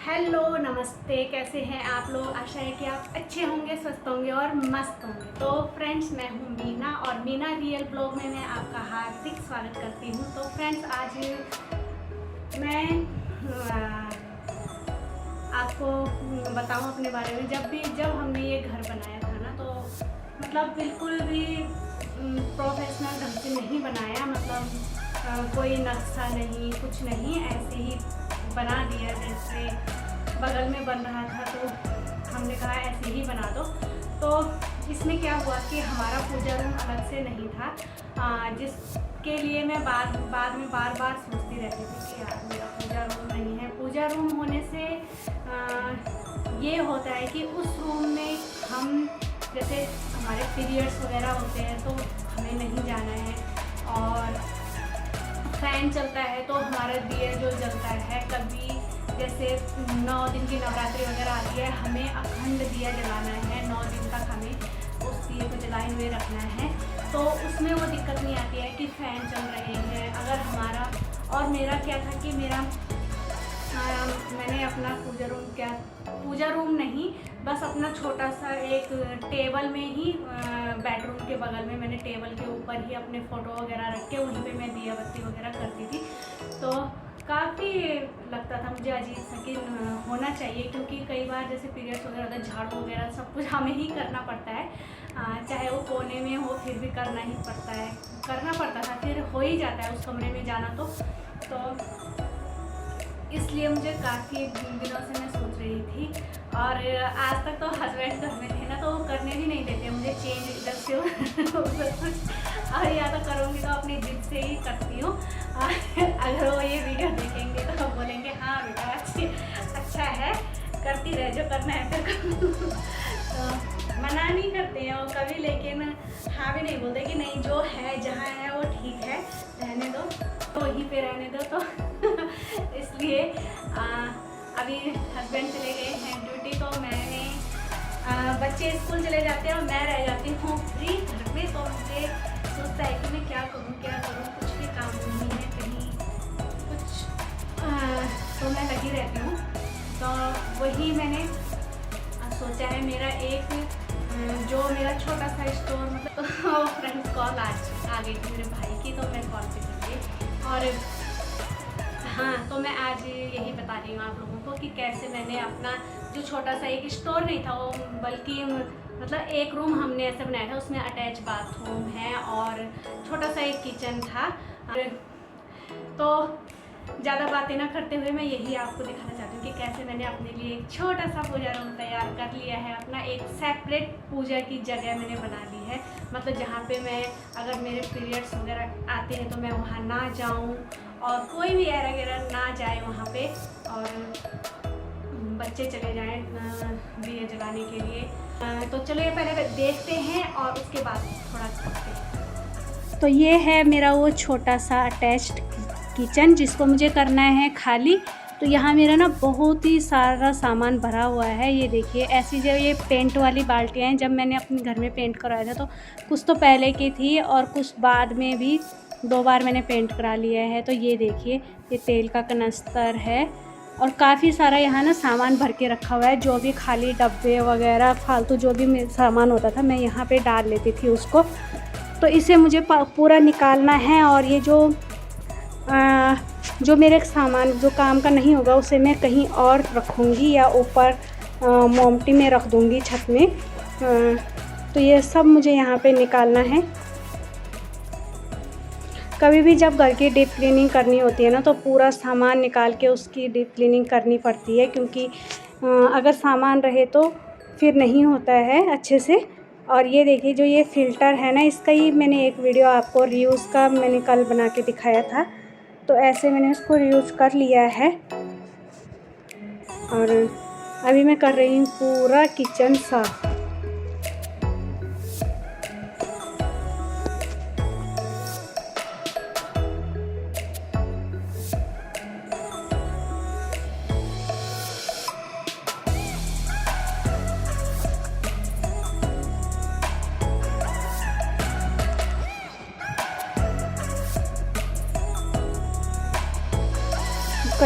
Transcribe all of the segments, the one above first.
Hello नमस्ते, कैसे हैं आप लोग। आशा है कि आप अच्छे होंगे, स्वस्थ होंगे और मस्त होंगे। तो फ्रेंड्स, मैं हूं मीना और मीना रियल ब्लॉग में मैं आपका हार्दिक स्वागत करती हूं। तो फ्रेंड्स, आज मैं आपको बताऊं अपने बारे में। जब हमने ये घर बनाया था ना, तो मतलब बिल्कुल भी प्रोफेशनल ढंग से नहीं बनाया। मतलब कोई नक्शा नहीं, कुछ नहीं, ऐसे ही बना दिया जैसे बगल में बन रहा था, तो हमने कहा ऐसे ही बना दो। तो इसमें क्या हुआ कि हमारा पूजा रूम अलग से नहीं था, जिसके लिए मैं बाद में बार सोचती रहती थी कि यार मेरा पूजा रूम नहीं है। पूजा रूम होने से ये होता है कि उस रूम में हम जैसे हमारे पीरियड्स वगैरह होते हैं तो हमें नहीं जाना है, और फैन चलता है तो हमारा दिया जो जलता है, कभी जैसे 9 दिन की नवरात्रि वगैरह आती है, हमें अखंड दिया जलाना है। 9 दिन तक हमें उस दिए को जलाए हुए रखना है, तो उसमें वो दिक्कत नहीं आती है कि फ़ैन चल रहे हैं। अगर हमारा और मेरा क्या था कि मैंने अपना पूजा रूम नहीं, बस अपना छोटा सा एक टेबल में ही, बेडरूम के बगल में मैंने टेबल के ऊपर ही अपने फ़ोटो वगैरह रख के वहीं पे मैं दिया बत्ती वगैरह करती थी। तो काफ़ी लगता था मुझे अजीब सा कि होना चाहिए, क्योंकि कई बार जैसे पीरियड्स वगैरह होता है, झाड़ू वगैरह सब कुछ हमें ही करना पड़ता है, चाहे वो कोने में हो फिर भी करना पड़ता था। फिर हो ही जाता है उस कमरे में जाना, तो इसलिए मुझे काफ़ी दिनों से मैं सोच रही थी। और आज तक तो हस्बैंड घर में थे ना, तो वो करने भी नहीं देते मुझे चेंज इधर से और या तो करूँगी तो अपनी जिद से ही करती हूँ। अगर वो ये वीडियो देखेंगे तो बोलेंगे हाँ बेटा अच्छा है, करती रह, जो करना है फिर तो मना नहीं करते हैं वो कभी, लेकिन हाँ भी नहीं बोलते कि नहीं, जो है जहाँ है वो ठीक है, रहने दो, तो वहीं पे रहने दो। तो इसलिए अभी हस्बैंड चले गए हैं ड्यूटी, तो मैंने बच्चे स्कूल चले जाते हैं और मैं रह जाती हूँ फ्री घर पे। तो मुझे सोचता है कि मैं क्या करूँ, कुछ भी काम नहीं है, कहीं कुछ तो मैं लगी रहती हूँ। तो वही मैंने सोचा है, मेरा मेरा छोटा सा स्टोर, मतलब फ्रेंड्स कॉल आ गई थी मेरे भाई की, तो मैं कॉल पे करके, और हाँ, तो मैं आज यही बता रही हूँ आप लोगों को कि कैसे मैंने अपना जो छोटा सा एक स्टोर नहीं था वो, बल्कि मतलब एक रूम हमने ऐसे बनाया था, उसमें अटैच बाथरूम है और छोटा सा एक किचन था। तो ज़्यादा बातें ना करते हुए मैं यही आपको दिखाना चाहती हूँ कि कैसे मैंने अपने लिए एक छोटा सा पूजा रूम तैयार कर लिया है। अपना एक सेपरेट पूजा की जगह मैंने बना ली है, मतलब जहाँ पे मैं अगर मेरे पीरियड्स वगैरह आते हैं तो मैं वहाँ ना जाऊँ, और कोई भी ऐरा गैरा ना जाए वहाँ पे, और बच्चे चले जाएँ दिए जलाने के लिए। तो चलो ये पहले देखते हैं और उसके बाद थोड़ा करते हैं। तो ये है मेरा वो छोटा सा अटैच्ड किचन, जिसको मुझे करना है खाली। तो यहाँ मेरा ना बहुत ही सारा सामान भरा हुआ है। ये देखिए, ऐसी जो ये पेंट वाली बाल्टियाँ हैं, जब मैंने अपने घर में पेंट कराया था तो कुछ तो पहले की थी और कुछ बाद में भी 2 बार मैंने पेंट करा लिया है। तो ये देखिए, ये तेल का कनस्तर है और काफ़ी सारा यहाँ ना सामान भर के रखा हुआ है। जो भी खाली डब्बे वगैरह फालतू जो भी सामान होता था, मैं यहाँ पे डाल लेती थी उसको। तो इसे मुझे पूरा निकालना है, और ये जो मेरे सामान जो काम का नहीं होगा उसे मैं कहीं और रखूँगी या ऊपर मोमटी में रख दूँगी छत में। तो ये सब मुझे यहाँ पे निकालना है। कभी भी जब घर की डीप क्लीनिंग करनी होती है ना, तो पूरा सामान निकाल के उसकी डीप क्लीनिंग करनी पड़ती है, क्योंकि अगर सामान रहे तो फिर नहीं होता है अच्छे से। और ये देखिए, जो ये फ़िल्टर है ना, इसका ही मैंने एक वीडियो आपको रीयूज़ का मैंने कल बना के दिखाया था। तो ऐसे मैंने उसको रीयूज़ कर लिया है, और अभी मैं कर रही हूँ पूरा किचन साफ़।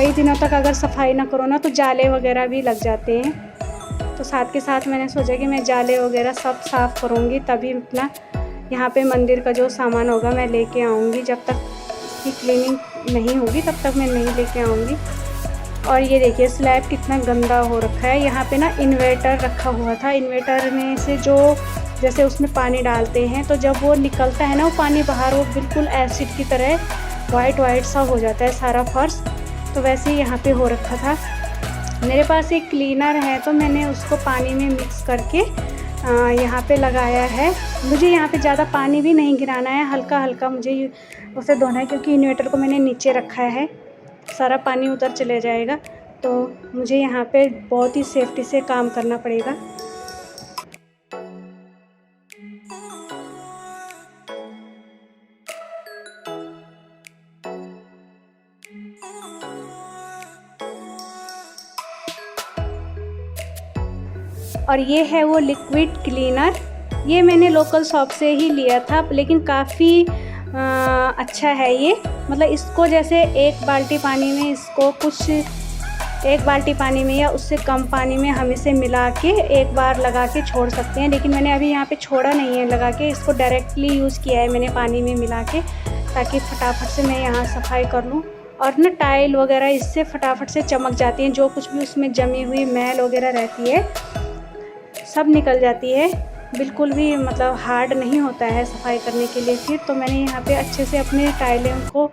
कई दिनों तक अगर सफाई ना करो ना तो जाले वगैरह भी लग जाते हैं। तो साथ के साथ मैंने सोचा कि मैं जाले वगैरह सब साफ़ करूँगी, तभी अपना यहाँ पे मंदिर का जो सामान होगा मैं लेके आऊँगी। जब तक इसकी क्लीनिंग नहीं होगी तब तक मैं नहीं लेके आऊँगी। और ये देखिए स्लैब कितना गंदा हो रखा है। यहाँ पे ना इन्वर्टर रखा हुआ था, इन्वर्टर में से जो जैसे उसमें पानी डालते हैं तो जब वो निकलता है ना वो पानी बाहर, वो बिल्कुल एसिड की तरह वाइट सा हो जाता है सारा फर्श। तो वैसे ही यहाँ पे हो रखा था। मेरे पास एक क्लीनर है तो मैंने उसको पानी में मिक्स करके यहाँ पे लगाया है। मुझे यहाँ पे ज़्यादा पानी भी नहीं गिराना है, हल्का हल्का मुझे उसे धोना है, क्योंकि इन्वर्टर को मैंने नीचे रखा है, सारा पानी उधर चले जाएगा। तो मुझे यहाँ पे बहुत ही सेफ्टी से काम करना पड़ेगा। और ये है वो लिक्विड क्लीनर, ये मैंने लोकल शॉप से ही लिया था, लेकिन काफ़ी अच्छा है ये। मतलब इसको जैसे एक बाल्टी पानी में, इसको कुछ एक बाल्टी पानी में या उससे कम पानी में हम इसे मिला के एक बार लगा के छोड़ सकते हैं। लेकिन मैंने अभी यहाँ पे छोड़ा नहीं है लगा के, इसको डायरेक्टली यूज़ किया है मैंने पानी में मिला के, ताकि फटाफट से मैं यहाँ सफाई कर लूँ। और ना टाइल वगैरह इससे फटाफट से चमक जाती हैं, जो कुछ भी उसमें जमी हुई मैल वगैरह रहती है सब निकल जाती है, बिल्कुल भी मतलब हार्ड नहीं होता है सफाई करने के लिए फिर। तो मैंने यहाँ पे अच्छे से अपने टाइलों को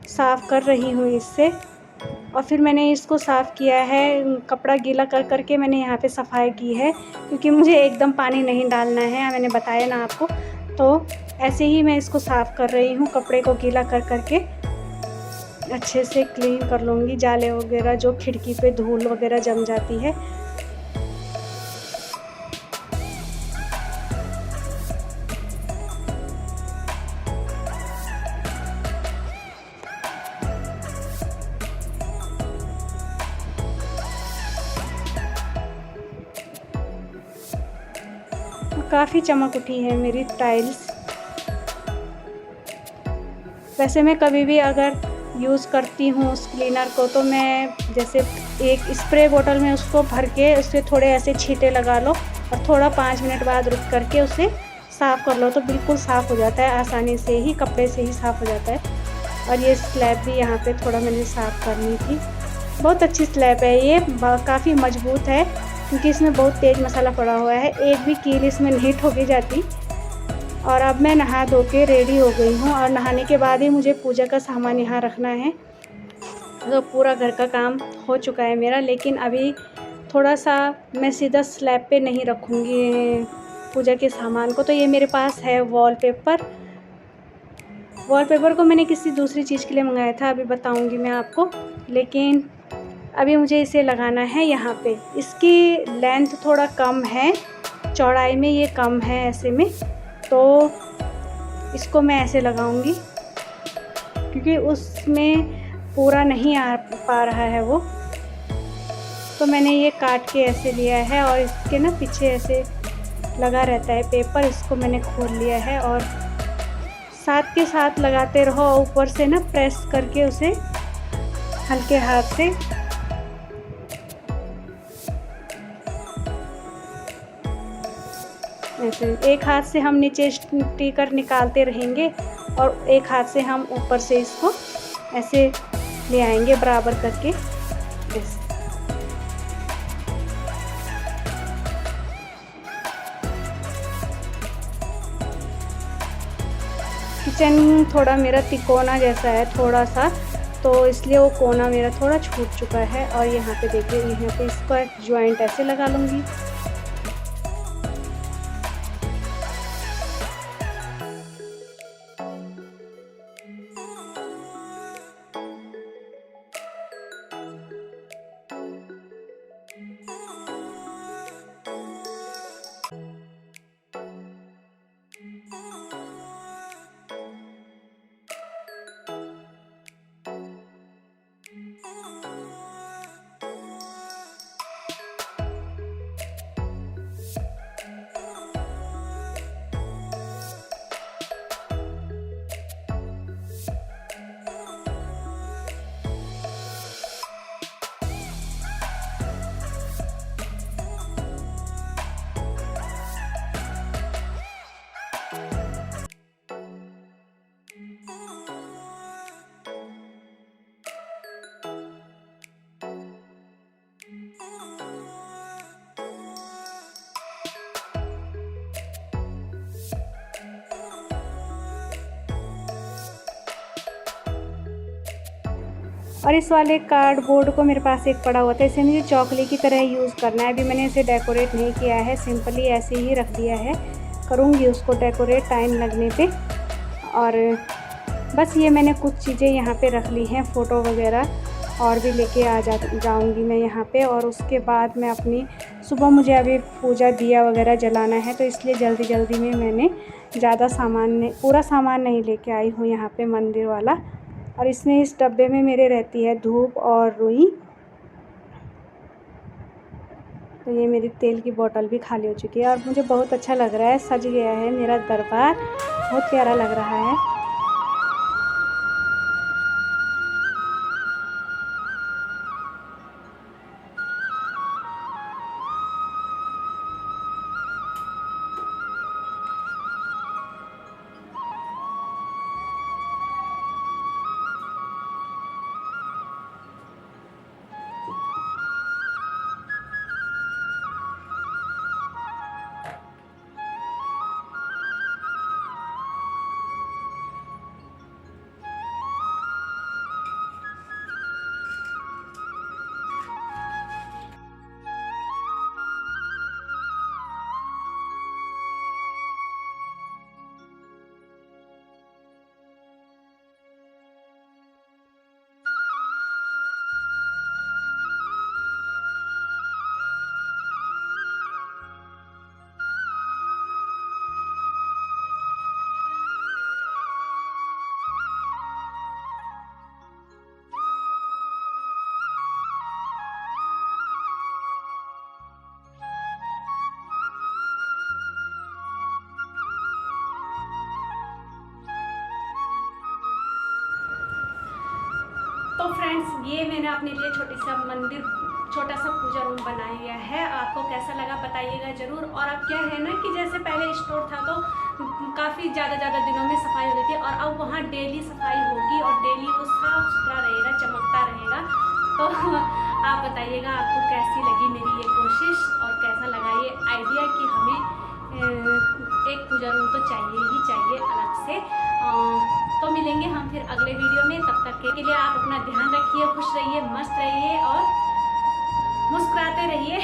साफ़ कर रही हूँ इससे। और फिर मैंने इसको साफ़ किया है, कपड़ा गीला कर करके मैंने यहाँ पे सफाई की है, क्योंकि मुझे एकदम पानी नहीं डालना है, मैंने बताया ना आपको। तो ऐसे ही मैं इसको साफ़ कर रही हूँ, कपड़े को गीला कर करके अच्छे से क्लीन कर लूँगी। जाले वगैरह जो खिड़की पे धूल वगैरह जम जाती है। काफ़ी चमक उठी है मेरी टाइल्स। वैसे मैं कभी भी अगर यूज़ करती हूँ उस क्लीनर को तो मैं जैसे एक स्प्रे बोतल में उसको भर के उससे थोड़े ऐसे छींटे लगा लो और थोड़ा 5 मिनट बाद रुक करके उसे साफ़ कर लो तो बिल्कुल साफ़ हो जाता है, आसानी से ही कपड़े से ही साफ़ हो जाता है। और ये स्लैब भी यहाँ पे थोड़ा मैंने साफ़ करनी थी। बहुत अच्छी स्लैब है ये, काफ़ी मजबूत है, क्योंकि इसमें बहुत तेज़ मसाला पड़ा हुआ है, एक भी कील इसमें नहीं ठोकी जाती। और अब मैं नहा धो के रेडी हो गई हूँ, और नहाने के बाद ही मुझे पूजा का सामान यहाँ रखना है। तो पूरा घर का काम हो चुका है मेरा, लेकिन अभी थोड़ा सा मैं सीधा स्लैब पे नहीं रखूँगी पूजा के सामान को। तो ये मेरे पास है वॉलपेपर को मैंने किसी दूसरी चीज़ के लिए मंगाया था, अभी बताऊँगी मैं आपको। लेकिन अभी मुझे इसे लगाना है यहाँ पे। इसकी लेंथ थोड़ा कम है, चौड़ाई में ये कम है ऐसे में, तो इसको मैं ऐसे लगाऊंगी, क्योंकि उसमें पूरा नहीं आ पा रहा है वो। तो मैंने ये काट के ऐसे लिया है, और इसके ना पीछे ऐसे लगा रहता है पेपर, इसको मैंने खोल लिया है। और साथ के साथ लगाते रहो, ऊपर से ना प्रेस करके उसे हल्के हाथ से ऐसे, एक हाथ से हम नीचे स्टिकर निकालते रहेंगे और एक हाथ से हम ऊपर से इसको ऐसे ले आएंगे बराबर करके ऐसे। किचन थोड़ा मेरा तिकोना जैसा है थोड़ा सा, तो इसलिए वो कोना मेरा थोड़ा छूट चुका है। और यहाँ पे देखिए, यहाँ पे इसका जॉइंट ऐसे लगा लूँगी। और इस वाले कार्डबोर्ड को मेरे पास एक पड़ा हुआ था, इसे मुझे चौकली की तरह यूज़ करना है। अभी मैंने इसे डेकोरेट नहीं किया है, सिंपली ऐसे ही रख दिया है। करूँगी उसको डेकोरेट टाइम लगने पे। और बस ये मैंने कुछ चीज़ें यहाँ पे रख ली हैं, फ़ोटो वगैरह और भी लेके जाऊँगी मैं यहाँ पे। और उसके बाद मैं अपनी सुबह मुझे अभी पूजा दिया वगैरह जलाना है, तो इसलिए जल्दी जल्दी में मैंने ज़्यादा सामान पूरा सामान नहीं लेके आई हूँ यहाँ पे मंदिर वाला। और इसमें इस डब्बे में मेरे रहती है धूप और रुई। तो ये मेरी तेल की बोतल भी खाली हो चुकी है और मुझे बहुत अच्छा लग रहा है, सज गया है मेरा दरबार, बहुत प्यारा लग रहा है। तो फ्रेंड्स, ये मैंने अपने लिए छोटा सा पूजा रूम बनाया है। आपको कैसा लगा बताइएगा ज़रूर। और अब क्या है ना कि जैसे पहले स्टोर था तो काफ़ी ज़्यादा दिनों में सफाई होती थी, और अब वहाँ डेली सफाई होगी और डेली वो साफ़ सुथरा रहेगा, चमकता रहेगा। तो आप बताइएगा आपको कैसी लगी मेरी ये कोशिश, और कैसा लगा ये आइडिया कि हमें एक पूजा रूम तो चाहिए ही चाहिए अलग से। तो मिलेंगे हम फिर अगले वीडियो में। तब तक के लिए आप अपना ध्यान रखिए, खुश रहिए, मस्त रहिए और मुस्कुराते रहिए।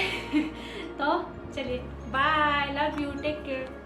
तो चलिए, bye, love you, take care.